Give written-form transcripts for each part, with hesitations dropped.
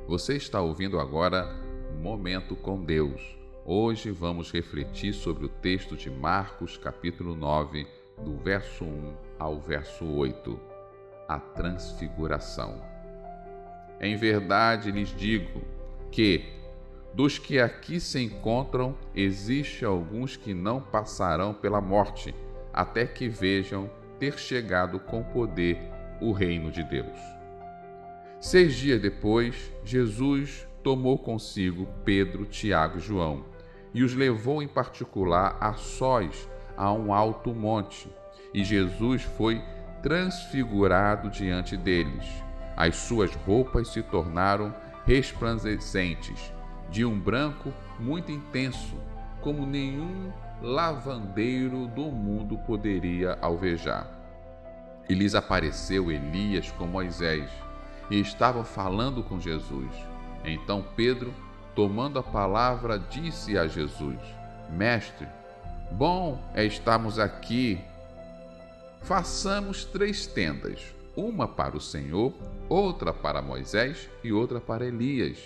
Você está ouvindo agora Momento com Deus. Hoje vamos refletir sobre o texto de Marcos, capítulo 9, do verso 1 ao verso 8, a transfiguração. Em verdade lhes digo que, dos que aqui se encontram, existe alguns que não passarão pela morte, até que vejam ter chegado com poder o reino de Deus. 6 dias depois, Jesus tomou consigo Pedro, Tiago e João e os levou em particular a sós a um alto monte, e Jesus foi transfigurado diante deles. As suas roupas se tornaram resplandecentes, de um branco muito intenso, como nenhum lavandeiro do mundo poderia alvejar. E lhes apareceu Elias com Moisés, e estavam falando com Jesus. Então Pedro, tomando a palavra, disse a Jesus: Mestre, bom é estarmos aqui. Façamos 3 tendas, uma para o Senhor, outra para Moisés e outra para Elias,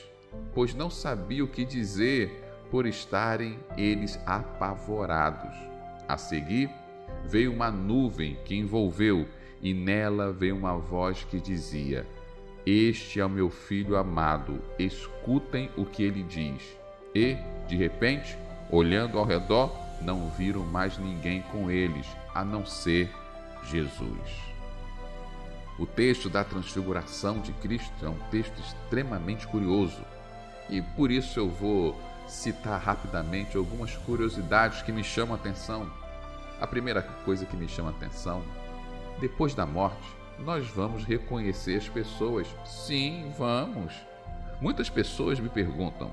pois não sabia o que dizer, por estarem eles apavorados. A seguir, veio uma nuvem que envolveu, e nela veio uma voz que dizia: Este é o meu filho amado, escutem o que ele diz. E, de repente, olhando ao redor, não viram mais ninguém com eles, a não ser Jesus. O texto da transfiguração de Cristo é um texto extremamente curioso, e por isso eu vou citar rapidamente algumas curiosidades que me chamam a atenção. A primeira coisa que me chama a atenção: depois da morte, nós vamos reconhecer as pessoas. Sim, vamos. Muitas pessoas me perguntam: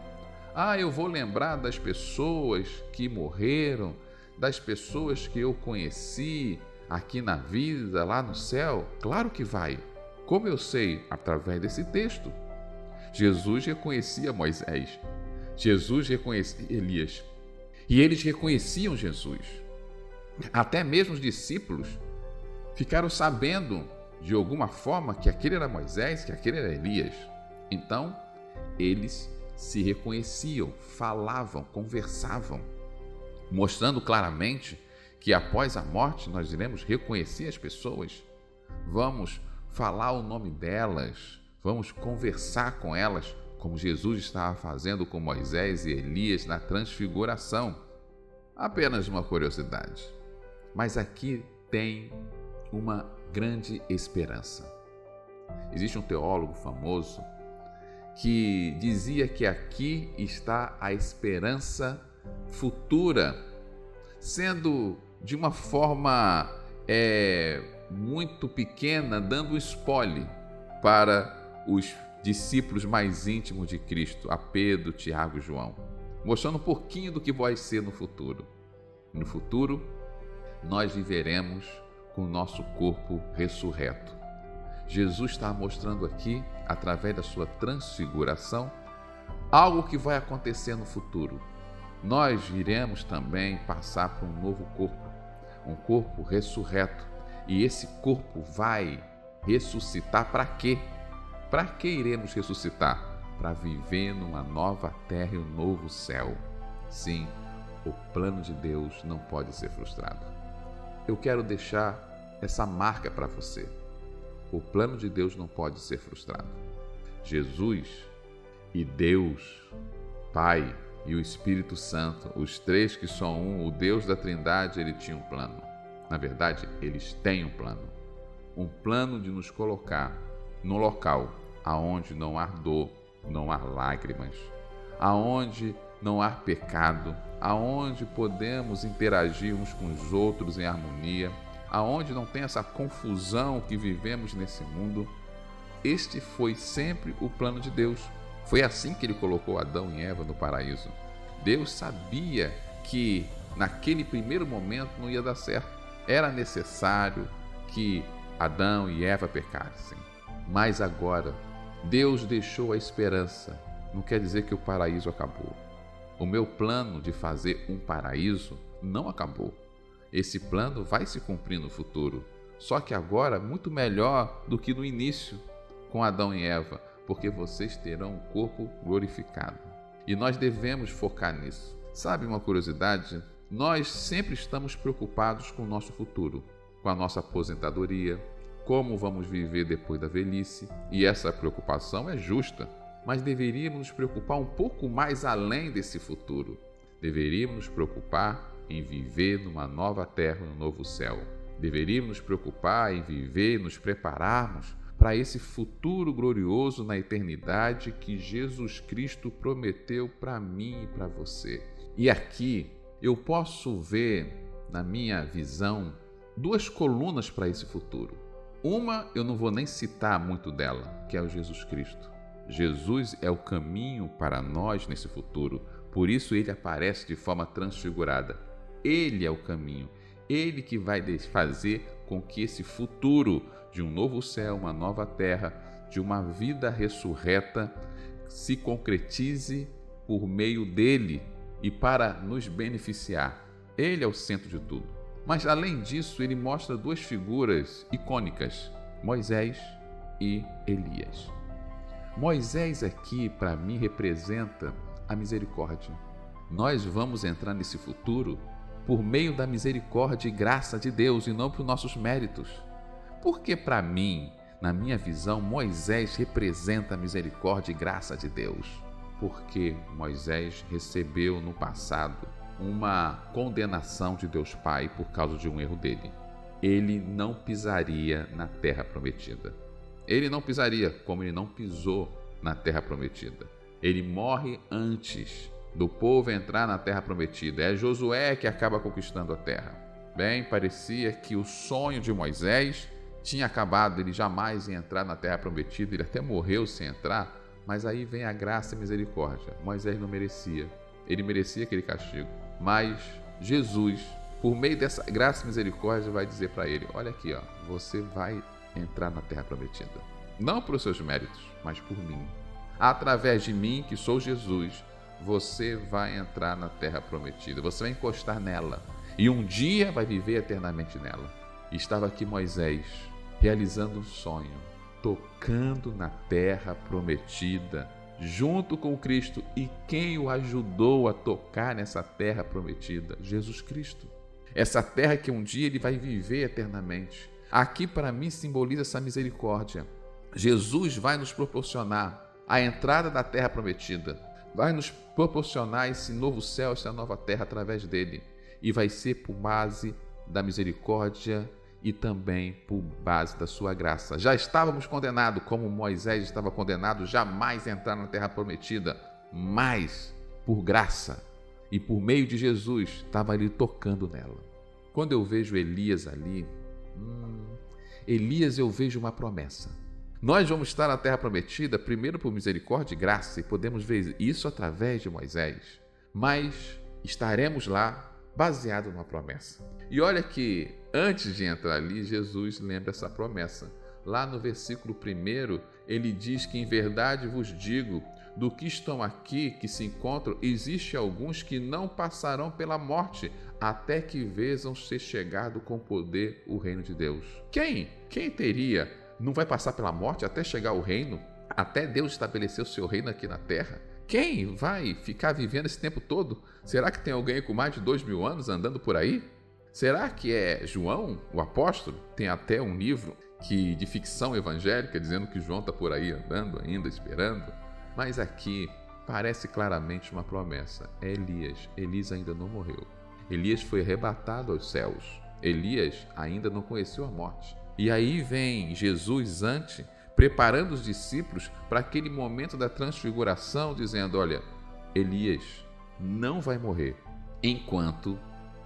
eu vou lembrar das pessoas que morreram, das pessoas que eu conheci aqui na vida, lá no céu? Claro que vai. Como eu sei? Através desse texto. Jesus reconhecia Moisés, Jesus reconhecia Elias, e eles reconheciam Jesus. Até mesmo os discípulos ficaram sabendo de alguma forma que aquele era Moisés, que aquele era Elias. Então, eles se reconheciam, falavam, conversavam, mostrando claramente que após a morte nós iremos reconhecer as pessoas, vamos falar o nome delas, vamos conversar com elas, como Jesus estava fazendo com Moisés e Elias na transfiguração. Apenas uma curiosidade. Mas aqui tem uma grande esperança. Existe um teólogo famoso que dizia que aqui está a esperança futura, sendo de uma forma muito pequena, dando spoiler para os discípulos mais íntimos de Cristo, a Pedro, Tiago e João, mostrando um pouquinho do que vai ser no futuro. No futuro, nós viveremos com o nosso corpo ressurreto. Jesus está mostrando aqui, através da sua transfiguração, algo que vai acontecer no futuro. Nós iremos também passar por um novo corpo, um corpo ressurreto. E esse corpo vai ressuscitar para quê? Para que iremos ressuscitar? Para viver numa nova terra e um novo céu. Sim, o plano de Deus não pode ser frustrado. Eu quero deixar essa marca para você. O plano de Deus não pode ser frustrado. Jesus e Deus, Pai e o Espírito Santo, os 3 que são um, o Deus da Trindade, ele tinha um plano. Na verdade, eles têm um plano. Um plano de nos colocar num local aonde não há dor, não há lágrimas, aonde não há pecado, aonde podemos interagir uns com os outros em harmonia, aonde não tem essa confusão que vivemos nesse mundo. Este foi sempre o plano de Deus. Foi assim que ele colocou Adão e Eva no paraíso. Deus sabia que naquele primeiro momento não ia dar certo. Era necessário que Adão e Eva pecassem. Mas agora, Deus deixou a esperança. Não quer dizer que o paraíso acabou. O meu plano de fazer um paraíso não acabou. Esse plano vai se cumprir no futuro. Só que agora muito melhor do que no início com Adão e Eva, porque vocês terão um corpo glorificado. E nós devemos focar nisso. Sabe uma curiosidade? Nós sempre estamos preocupados com o nosso futuro, com a nossa aposentadoria, como vamos viver depois da velhice, e essa preocupação é justa, mas deveríamos nos preocupar um pouco mais além desse futuro. Deveríamos nos preocupar em viver numa nova terra, num novo céu. Deveríamos nos preocupar em viver, nos prepararmos para esse futuro glorioso na eternidade que Jesus Cristo prometeu para mim e para você. E aqui eu posso ver, na minha visão, duas colunas para esse futuro. Uma, eu não vou nem citar muito dela, que é o Jesus Cristo. Jesus é o caminho para nós nesse futuro, por isso ele aparece de forma transfigurada. Ele é o caminho, ele que vai fazer com que esse futuro de um novo céu, uma nova terra, de uma vida ressurreta, se concretize por meio dele e para nos beneficiar. Ele é o centro de tudo. Mas, além disso, ele mostra duas figuras icônicas, Moisés e Elias. Moisés aqui, para mim, representa a misericórdia. Nós vamos entrar nesse futuro por meio da misericórdia e graça de Deus e não por nossos méritos. Porque, para mim, na minha visão, Moisés representa a misericórdia e graça de Deus. Porque Moisés recebeu no passado uma condenação de Deus Pai por causa de um erro dele. Ele não pisaria na terra prometida. Ele não pisaria como ele não pisou na terra prometida. Ele morre antes do povo entrar na terra prometida. É Josué que acaba conquistando a terra. Bem, parecia que o sonho de Moisés tinha acabado, ele jamais ia entrar na terra prometida, ele até morreu sem entrar, mas aí vem a graça e a misericórdia. Moisés não merecia, ele merecia aquele castigo. Mas Jesus, por meio dessa graça e misericórdia, vai dizer para ele: olha aqui, ó, você vai entrar na terra prometida. Não por seus méritos, mas por mim. Através de mim, que sou Jesus, você vai entrar na terra prometida. Você vai encostar nela e um dia vai viver eternamente nela. E estava aqui Moisés, realizando um sonho, tocando na terra prometida, junto com Cristo. E quem o ajudou a tocar nessa terra prometida? Jesus Cristo. Essa terra que um dia ele vai viver eternamente. Aqui, para mim, simboliza essa misericórdia. Jesus vai nos proporcionar a entrada da terra prometida, vai nos proporcionar esse novo céu, essa nova terra através dele. E vai ser por base da misericórdia e também por base da sua graça. Já estávamos condenados, como Moisés estava condenado, jamais entrar na terra prometida, mas por graça e por meio de Jesus estava ali tocando nela. Quando eu vejo Elias ali, Elias, eu vejo uma promessa. Nós vamos estar na terra prometida primeiro por misericórdia e graça, e podemos ver isso através de Moisés, mas estaremos lá baseado numa promessa. E olha que antes de entrar ali, Jesus lembra essa promessa. Lá no versículo 1, ele diz que em verdade vos digo, do que estão aqui, que se encontram, existe alguns que não passarão pela morte, até que vejam ser chegado com poder o reino de Deus. Quem teria, não vai passar pela morte até chegar o reino? Até Deus estabelecer o seu reino aqui na terra? Quem vai ficar vivendo esse tempo todo? Será que tem alguém com mais de 2000 anos andando por aí? Será que é João, o apóstolo? Tem até um livro de ficção evangélica dizendo que João está por aí andando ainda, esperando. Mas aqui parece claramente uma promessa. É Elias. Elias ainda não morreu. Elias foi arrebatado aos céus. Elias ainda não conheceu a morte. E aí vem Jesus antes, preparando os discípulos para aquele momento da transfiguração, dizendo: olha, Elias não vai morrer enquanto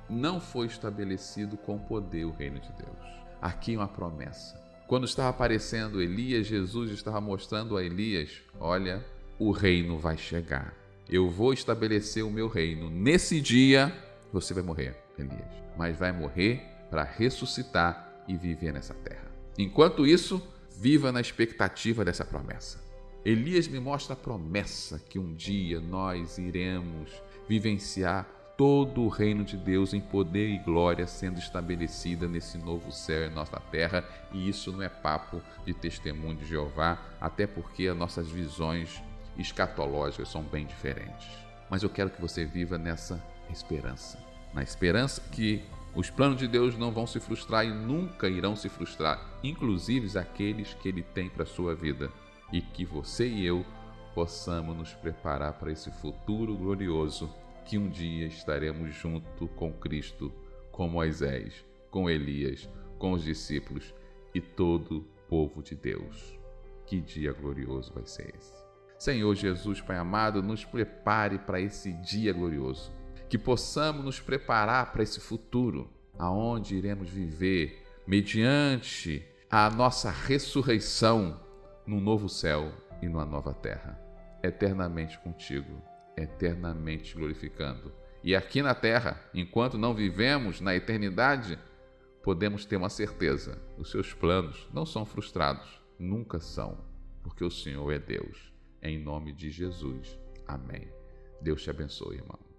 não foi estabelecido com poder o reino de Deus. Aqui uma promessa. Quando estava aparecendo Elias, Jesus estava mostrando a Elias: olha, o reino vai chegar. Eu vou estabelecer o meu reino. Nesse dia, você vai morrer, Elias. Mas vai morrer para ressuscitar e viver nessa terra. Enquanto isso, viva na expectativa dessa promessa. Elias me mostra a promessa que um dia nós iremos vivenciar todo o reino de Deus em poder e glória sendo estabelecida nesse novo céu e nossa terra. E isso não é papo de testemunho de Jeová, até porque as nossas visões escatológicas são bem diferentes. Mas eu quero que você viva nessa esperança, na esperança que os planos de Deus não vão se frustrar e nunca irão se frustrar, inclusive aqueles que Ele tem para a sua vida, e que você e eu possamos nos preparar para esse futuro glorioso, que um dia estaremos junto com Cristo, com Moisés, com Elias, com os discípulos e todo o povo de Deus. Que dia glorioso vai ser esse! Senhor Jesus, Pai amado, nos prepare para esse dia glorioso, que possamos nos preparar para esse futuro, aonde iremos viver mediante a nossa ressurreição num novo céu e numa nova terra, eternamente contigo, eternamente glorificando. E aqui na terra, enquanto não vivemos na eternidade, podemos ter uma certeza: os seus planos não são frustrados, nunca são, porque o Senhor é Deus. Em nome de Jesus. Amém. Deus te abençoe, irmão.